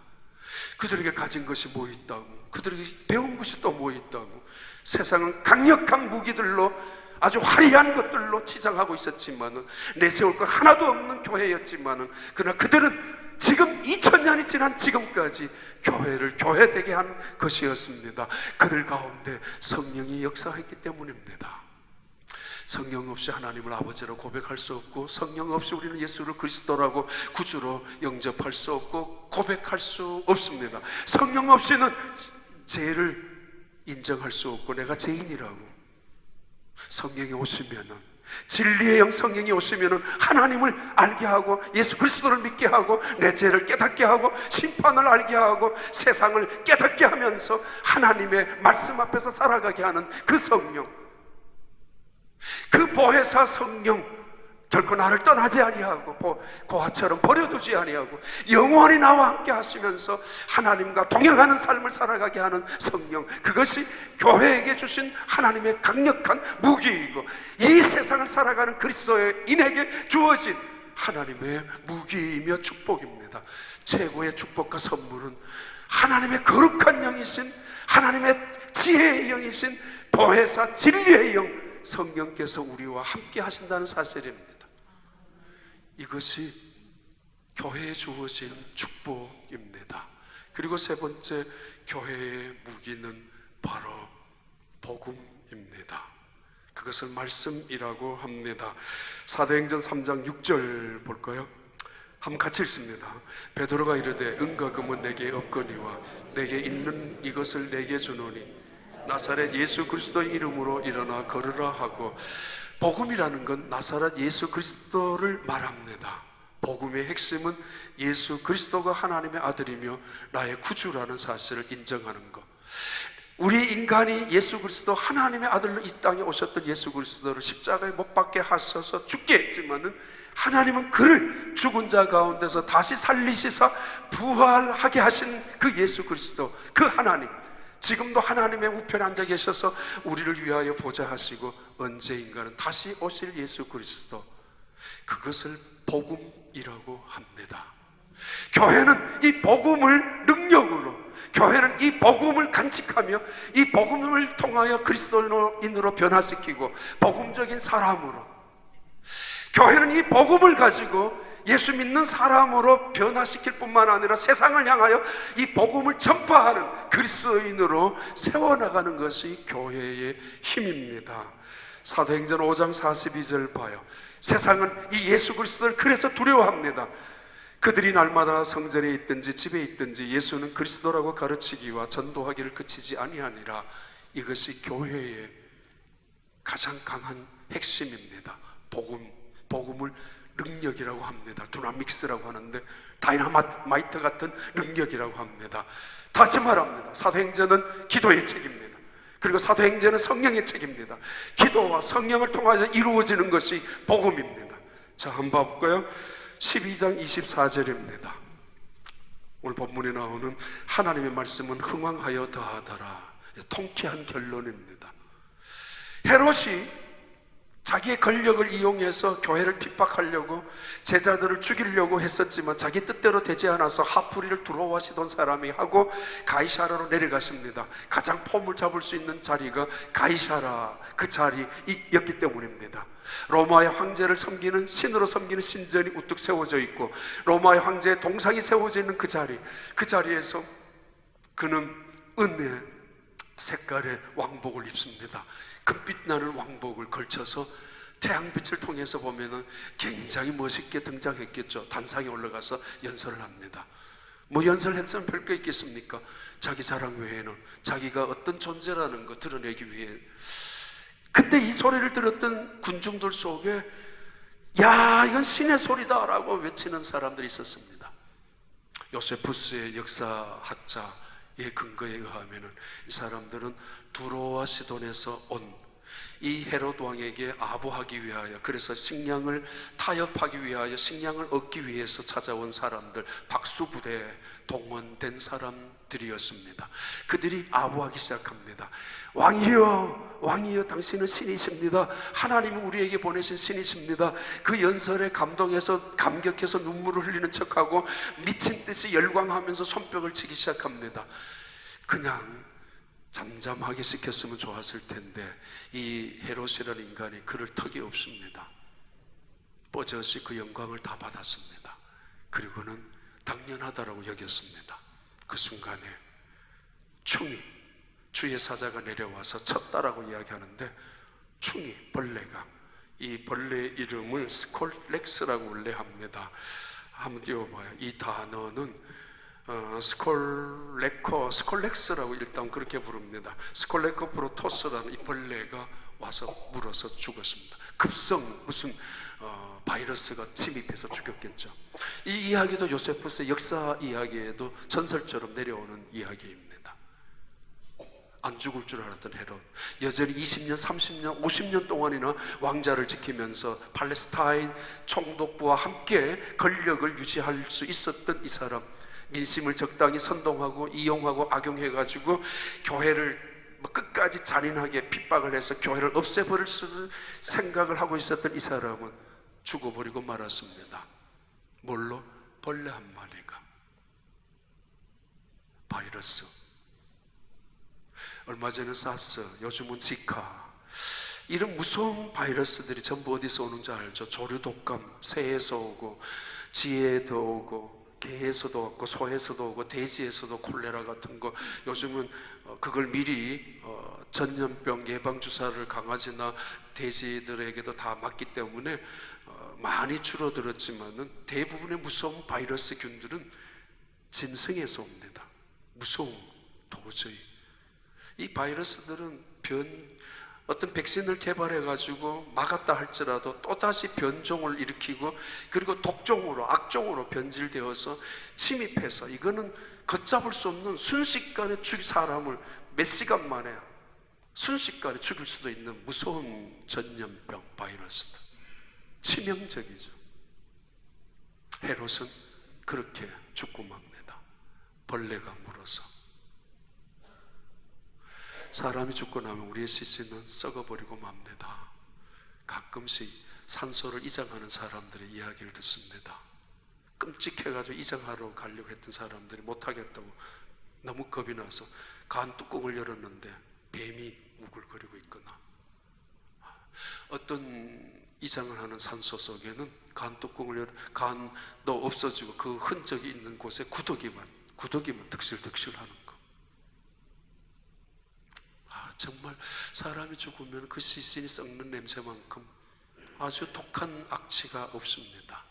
그들에게 가진 것이 뭐 있다고, 그들에게 배운 것이 또 뭐 있다고. 세상은 강력한 무기들로, 아주 화려한 것들로 치장하고 있었지만은, 내세울 것 하나도 없는 교회였지만은, 그러나 그들은 지금 2000년이 지난 지금까지 교회를 교회되게 한 것이었습니다. 그들 가운데 성령이 역사했기 때문입니다. 성령 없이 하나님을 아버지로 고백할 수 없고, 성령 없이 우리는 예수를 그리스도라고 구주로 영접할 수 없고 고백할 수 없습니다. 성령 없이는 죄를 인정할 수 없고 내가 죄인이라고. 성령이 오시면은, 진리의 영 성령이 오시면은 하나님을 알게 하고 예수 그리스도를 믿게 하고 내 죄를 깨닫게 하고 심판을 알게 하고 세상을 깨닫게 하면서 하나님의 말씀 앞에서 살아가게 하는 그 성령, 그 보혜사 성령, 결코 나를 떠나지 아니하고 고아처럼 버려두지 아니하고 영원히 나와 함께 하시면서 하나님과 동행하는 삶을 살아가게 하는 성령, 그것이 교회에게 주신 하나님의 강력한 무기이고, 이 세상을 살아가는 그리스도인에게 주어진 하나님의 무기이며 축복입니다. 최고의 축복과 선물은 하나님의 거룩한 영이신, 하나님의 지혜의 영이신 보혜사 진리의 영 성령께서 우리와 함께 하신다는 사실입니다. 이것이 교회에 주어진 축복입니다. 그리고 세 번째, 교회의 무기는 바로 복음입니다. 그것을 말씀이라고 합니다. 사도행전 3장 6절 볼까요? 한번 같이 읽습니다. 베드로가 이르되 은과 금은 내게 없거니와 내게 있는 이것을 내게 주노니 나사렛 예수 그리스도의 이름으로 일어나 걸으라 하고, 복음이라는 건 나사렛 예수 그리스도를 말합니다. 복음의 핵심은 예수 그리스도가 하나님의 아들이며 나의 구주라는 사실을 인정하는 것. 우리 인간이 예수 그리스도, 하나님의 아들로 이 땅에 오셨던 예수 그리스도를 십자가에 못 박게 하셔서 죽게 했지만은, 하나님은 그를 죽은 자 가운데서 다시 살리시사 부활하게 하신 그 예수 그리스도, 그 하나님, 지금도 하나님의 우편에 앉아 계셔서 우리를 위하여 보좌하시고 언제인가는 다시 오실 예수 그리스도, 그것을 복음이라고 합니다. 교회는 이 복음을 능력으로, 교회는 이 복음을 간직하며 이 복음을 통하여 그리스도인으로 변화시키고 복음적인 사람으로, 교회는 이 복음을 가지고 예수 믿는 사람으로 변화시킬 뿐만 아니라 세상을 향하여 이 복음을 전파하는 그리스도인으로 세워나가는 것이 교회의 힘입니다. 사도행전 5장 42절 봐요. 세상은 이 예수 그리스도를 그래서 두려워합니다. 그들이 날마다 성전에 있든지 집에 있든지 예수는 그리스도라고 가르치기와 전도하기를 그치지 아니하니라. 이것이 교회의 가장 강한 핵심입니다. 복음을 능력이라고 합니다. 두나믹스라고 하는데 다이나마이트 같은 능력이라고 합니다. 다시 말합니다. 사도행전은 기도의 책입니다. 그리고 사도행전은 성령의 책입니다. 기도와 성령을 통해서 이루어지는 것이 복음입니다. 자, 한번 봐볼까요? 12장 24절입니다. 오늘 본문에 나오는 하나님의 말씀은 흥왕하여 더하더라. 통쾌한 결론입니다. 헤롯이 자기의 권력을 이용해서 교회를 핍박하려고, 제자들을 죽이려고 했었지만 자기 뜻대로 되지 않아서 하프리를 두로와시돈 사람이 하고 가이사라로 내려갔습니다. 가장 폼을 잡을 수 있는 자리가 가이사라, 그 자리였기 때문입니다. 로마의 황제를 섬기는, 신으로 섬기는 신전이 우뚝 세워져 있고 로마의 황제의 동상이 세워져 있는 그 자리에서 그는 은혜, 색깔의 왕복을 입습니다. 금빛 나는 왕복을 걸쳐서 태양빛을 통해서 보면은 굉장히 멋있게 등장했겠죠. 단상에 올라가서 연설을 합니다. 뭐 연설했으면 별거 있겠습니까? 자기 자랑 외에는 자기가 어떤 존재라는 거 드러내기 위해. 그때 이 소리를 들었던 군중들 속에 야, 이건 신의 소리다 라고 외치는 사람들이 있었습니다. 요세푸스의 역사학자의 근거에 의하면 이 사람들은 두로와 시돈에서 온 이 헤롯 왕에게 아부하기 위하여, 그래서 식량을 타협하기 위하여 식량을 얻기 위해서 찾아온 사람들, 박수부대에 동원된 사람들이었습니다. 그들이 아부하기 시작합니다. 왕이여, 왕이여, 당신은 신이십니다. 하나님이 우리에게 보내신 신이십니다. 그 연설에 감동해서 감격해서 눈물을 흘리는 척하고 미친 듯이 열광하면서 손뼉을 치기 시작합니다. 그냥 잠잠하게 시켰으면 좋았을 텐데 이 헤롯이라는 인간이 그럴 턱이 없습니다. 뻗어시 그 영광을 다 받았습니다. 그리고는 당연하다라고 여겼습니다. 그 순간에 충이, 주의 사자가 내려와서 쳤다라고 이야기하는데, 충이, 벌레가, 이 벌레 이름을 스콜렉스라고 원래 합니다. 한번 띄워봐요. 이 단어는 스콜렉스라고 일단 그렇게 부릅니다. 스콜레코프로토스라는 이 벌레가 와서 물어서 죽었습니다. 급성 무슨 바이러스가 침입해서 죽였겠죠. 이 이야기도 요세푸스의 역사 이야기에도 전설처럼 내려오는 이야기입니다. 안 죽을 줄 알았던 헤롯, 여전히 20년, 30년, 50년 동안이나 왕자를 지키면서 팔레스타인 총독부와 함께 권력을 유지할 수 있었던 이 사람, 민심을 적당히 선동하고 이용하고 악용해가지고 교회를 끝까지 잔인하게 핍박을 해서 교회를 없애버릴 생각을 하고 있었던 이 사람은 죽어버리고 말았습니다. 뭘로? 벌레 한 마리가. 바이러스. 얼마 전에 사스, 요즘은 지카, 이런 무서운 바이러스들이 전부 어디서 오는지 알죠? 조류 독감, 새에서 오고 쥐에도 오고 개에서도 오고 소에서도 오고 돼지에서도 콜레라 같은 거. 요즘은 그걸 미리 전염병 예방 주사를 강아지나 돼지들에게도 다 맞기 때문에 많이 줄어들었지만은 대부분의 무서운 바이러스 균들은 짐승에서 옵니다. 무서운, 도저히 이 바이러스들은 어떤 백신을 개발해가지고 막았다 할지라도 또다시 변종을 일으키고, 그리고 독종으로, 악종으로 변질되어서 침입해서, 이거는 걷잡을 수 없는, 순식간에 사람을 몇 시간 만에 순식간에 죽일 수도 있는 무서운 전염병 바이러스들. 치명적이죠. 헤롯은 그렇게 죽고 맙니다. 벌레가 물어서. 사람이 죽고 나면 우리의 시신은 썩어버리고 맙니다. 가끔씩 산소를 이장하는 사람들의 이야기를 듣습니다. 끔찍해가지고 이장하러 가려고 했던 사람들이 못하겠다고 너무 겁이 나서 간 뚜껑을 열었는데 뱀이 우글거리고 있거나, 어떤 이장을 하는 산소 속에는 간 뚜껑을 간도 없어지고 그 흔적이 있는 곳에 구더기만 득실득실 하는 거. 정말 사람이 죽으면 그 시신이 썩는 냄새만큼 아주 독한 악취가 없습니다.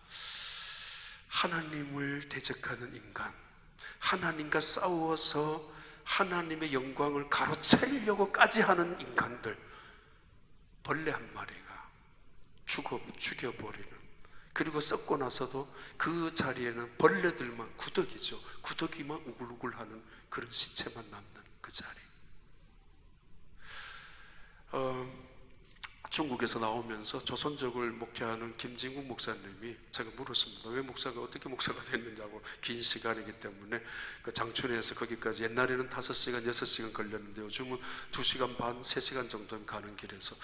하나님을 대적하는 인간, 하나님과 싸워서 하나님의 영광을 가로채려고까지 하는 인간들, 벌레 한 마리가 죽여버리는, 그리고 썩고 나서도 그 자리에는 벌레들만, 구더기만 우글우글하는 그런 시체만 남는 그 자리. 중국에서 나오면서 조선족을 목회하는 김진국 목사님이 제가 물었습니다. 왜 목사가, 어떻게 목사가 됐느냐고. 긴 시간이기 때문에 그 장춘에서 거기까지 옛날에는 5시간, 6시간 걸렸는데 요즘은 2시간 반, 3시간 정도면 가는 길에서,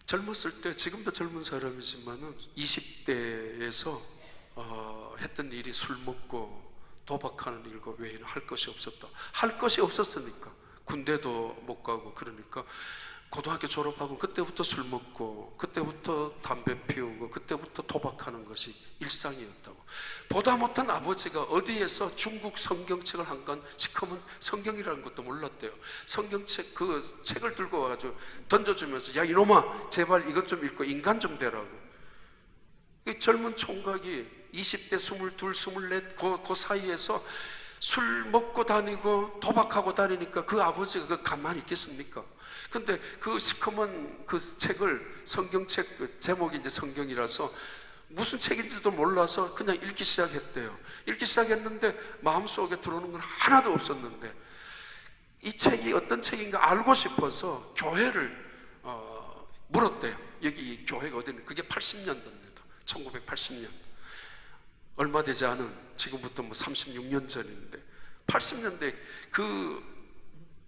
젊었을 때, 지금도 젊은 사람이지만은 20대에서 했던 일이 술 먹고 도박하는 일과 외에는 할 것이 없었다. 할 것이 없었으니까 군대도 못 가고, 그러니까 고등학교 졸업하고 그때부터 술 먹고, 그때부터 담배 피우고, 그때부터 도박하는 것이 일상이었다고. 보다 못한 아버지가 어디에서 중국 성경책을 한 건 시커먼 성경이라는 것도 몰랐대요. 성경책 그 책을 들고 와가지고 던져주면서 야 이놈아 제발 이것 좀 읽고 인간 좀 되라고. 이 젊은 총각이 20대 22, 24 그 사이에서 술 먹고 다니고 도박하고 다니니까 그 아버지가 그 가만히 있겠습니까? 근데 그 시커먼 그 책을 성경책 그 제목이 이제 성경이라서 무슨 책인지도 몰라서 그냥 읽기 시작했대요. 읽기 시작했는데 마음속에 들어오는 건 하나도 없었는데 이 책이 어떤 책인가 알고 싶어서 교회를 물었대요. 여기 이 교회가 어디는 그게 80년대입니다. 1980년. 얼마 되지 않은 지금부터 뭐 36년 전인데 80년대 그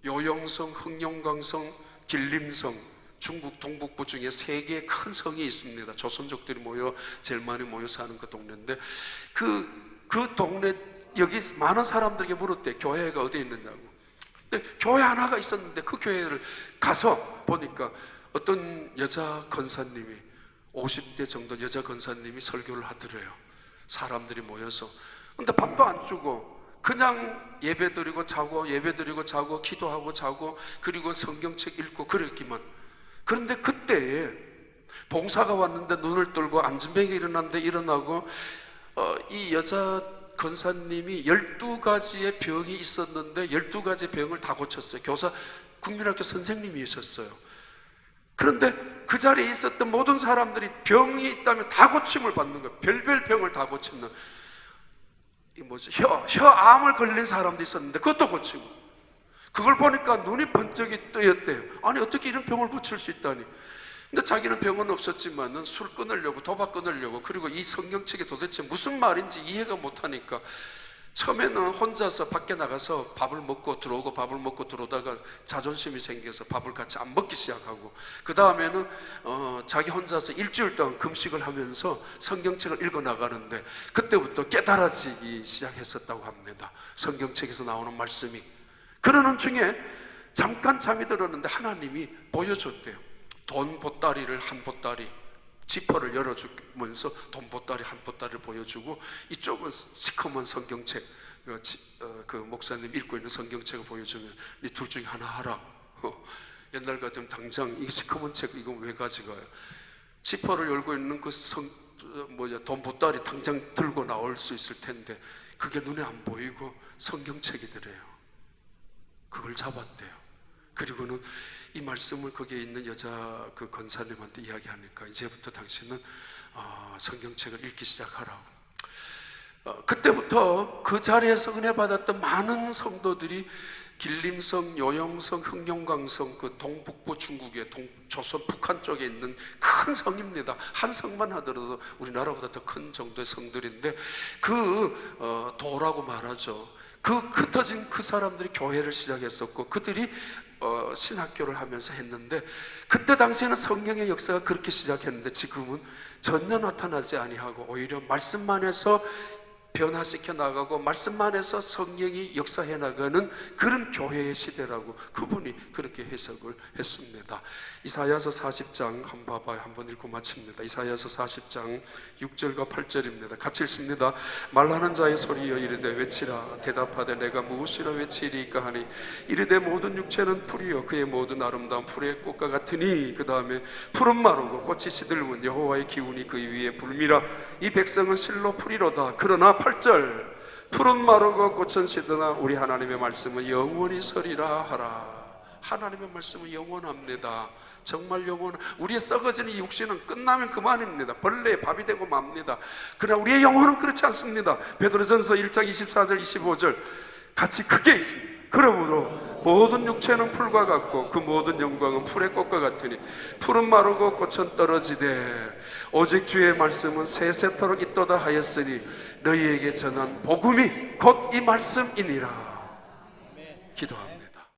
요영성, 흥룡강성, 길림성 중국 동북부 중에 3개의 큰 성이 있습니다. 조선족들이 제일 많이 모여 사는 그 동네인데 그 동네 여기 많은 사람들에게 물었대. 교회가 어디에 있느냐고. 근데 교회 하나가 있었는데 그 교회를 가서 보니까 어떤 여자 권사님이 50대 정도 여자 권사님이 설교를 하더래요. 사람들이 모여서. 근데 밥도 안 주고 그냥 예배드리고 자고 예배드리고 자고 기도하고 자고 그리고 성경책 읽고 그랬기만. 그런데 그때에 봉사가 왔는데 눈을 뜨고 안진뱅이 일어났는데 일어나고 이 여자 권사님이 12가지의 병이 있었는데 12가지 병을 다 고쳤어요. 교사 국민학교 선생님이 있었어요. 그런데 그 자리에 있었던 모든 사람들이 병이 있다면 다 고침을 받는 거예요. 별별 병을 다 고치는. 혀암을 걸린 사람도 있었는데 그것도 고치고. 그걸 보니까 눈이 번쩍이 뜨였대요. 아니 어떻게 이런 병을 고칠 수 있다니. 근데 자기는 병은 없었지만은 술 끊으려고 도박 끊으려고 그리고 이 성경책이 도대체 무슨 말인지 이해가 못하니까 처음에는 혼자서 밖에 나가서 밥을 먹고 들어오고 밥을 먹고 들어오다가 자존심이 생겨서 밥을 같이 안 먹기 시작하고 그 다음에는 자기 혼자서 일주일 동안 금식을 하면서 성경책을 읽어 나가는데 그때부터 깨달아지기 시작했었다고 합니다. 성경책에서 나오는 말씀이. 그러는 중에 잠깐 잠이 들었는데 하나님이 보여줬대요. 돈 보따리를 한 보따리 지퍼를 열어주면서 돈 보따리 한 보따리를 보여주고 이쪽은 시커먼 성경책 그 목사님 읽고 있는 성경책을 보여주면 이 둘 중에 하나 하라. 옛날 같으면 당장 이 시커먼 책 이거 왜 가져가요? 지퍼를 열고 있는 그 돈 보따리 당장 들고 나올 수 있을 텐데 그게 눈에 안 보이고 성경책이더래요. 그걸 잡았대요. 그리고는 이 말씀을 거기에 있는 여자 그 권사님한테 이야기하니까 이제부터 당신은 성경책을 읽기 시작하라고. 그때부터 그 자리에서 은혜 받았던 많은 성도들이 길림성, 요영성, 흥룡강성 그 동북부 중국의 조선 북한 쪽에 있는 큰 성입니다. 한 성만 하더라도 우리나라보다 더 큰 정도의 성들인데 그 도라고 말하죠. 그 흩어진 그 사람들이 교회를 시작했었고 그들이 신학교를 하면서 했는데 그때 당시에는 성령의 역사가 그렇게 시작했는데 지금은 전혀 나타나지 아니하고 오히려 말씀만 해서 변화시켜 나가고 말씀만 해서 성령이 역사해 나가는 그런 교회의 시대라고 그분이 그렇게 해석을 했습니다. 이사야서 40장 한번 봐봐요. 한번 읽고 마칩니다. 이사야서 40장 6절과 8절입니다. 같이 읽습니다. 말하는 자의 소리여 이르되 외치라. 대답하되 내가 무엇이라 외치리까 하니 이르되 모든 육체는 풀이요 그의 모든 아름다운 풀의 꽃과 같으니 그 다음에 푸른 마르고 꽃이 시들면 여호와의 기운이 그 위에 불미라. 이 백성은 실로 풀이로다. 그러나 8절 푸른 마르고 꽃은 시드나 우리 하나님의 말씀은 영원히 서리라 하라. 하나님의 말씀은 영원합니다. 정말 영원. 우리의 썩어지는 이 육신은 끝나면 그만입니다. 벌레의 밥이 되고 맙니다. 그러나 우리의 영혼은 그렇지 않습니다. 베드로전서 1장 24절 25절 같이 크게 있습니다. 그러므로 모든 육체는 풀과 같고 그 모든 영광은 풀의 꽃과 같으니 풀은 마르고 꽃은 떨어지되 오직 주의 말씀은 세세토록 있도다 하였으니 너희에게 전한 복음이 곧 이 말씀이니라. 기도합니다.